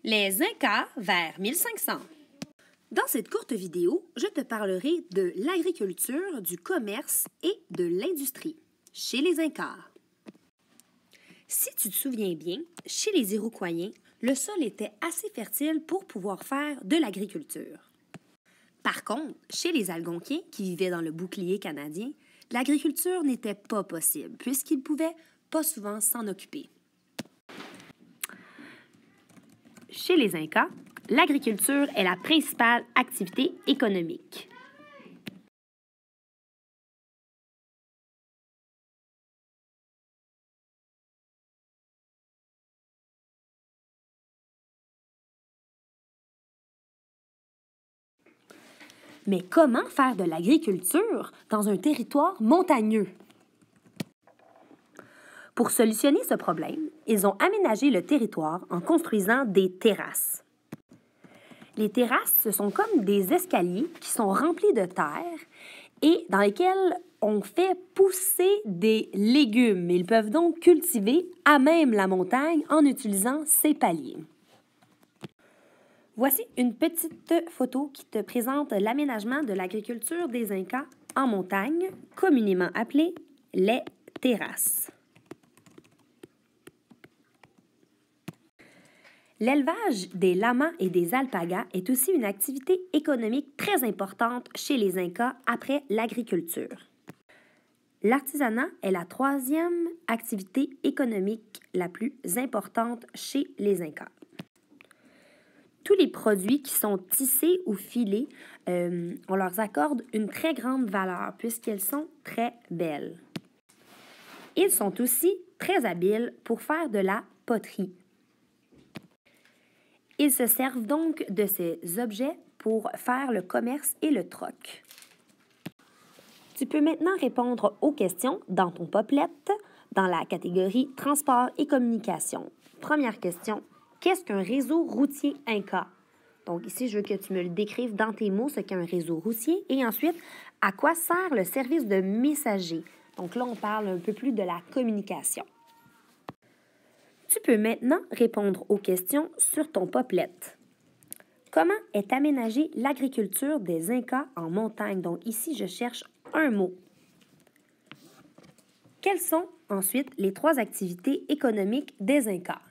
Les Incas vers 1500. Dans cette courte vidéo, je te parlerai de l'agriculture, du commerce et de l'industrie chez les Incas. Si tu te souviens bien, chez les Iroquois, le sol était assez fertile pour pouvoir faire de l'agriculture. Par contre, chez les Algonquiens, qui vivaient dans le bouclier canadien, l'agriculture n'était pas possible puisqu'ils ne pouvaient pas souvent s'en occuper. Chez les Incas, l'agriculture est la principale activité économique. Mais comment faire de l'agriculture dans un territoire montagneux? Pour solutionner ce problème, ils ont aménagé le territoire en construisant des terrasses. Les terrasses, ce sont comme des escaliers qui sont remplis de terre et dans lesquels on fait pousser des légumes. Ils peuvent donc cultiver à même la montagne en utilisant ces paliers. Voici une petite photo qui te présente l'aménagement de l'agriculture des Incas en montagne, communément appelée les terrasses. L'élevage des lamas et des alpagas est aussi une activité économique très importante chez les Incas après l'agriculture. L'artisanat est la troisième activité économique la plus importante chez les Incas. Tous les produits qui sont tissés ou filés, on leur accorde une très grande valeur puisqu'elles sont très belles. Ils sont aussi très habiles pour faire de la poterie. Ils se servent donc de ces objets pour faire le commerce et le troc. Tu peux maintenant répondre aux questions dans ton Padlet dans la catégorie Transport et communication. Première question, qu'est-ce qu'un réseau routier Inca? Donc ici, je veux que tu me le décrives dans tes mots, ce qu'est un réseau routier. Et ensuite, à quoi sert le service de messager? Donc là, on parle un peu plus de la communication. Tu peux maintenant répondre aux questions sur ton Padlet. Comment est aménagée l'agriculture des Incas en montagne? Donc ici, je cherche un mot. Quelles sont ensuite les trois activités économiques des Incas?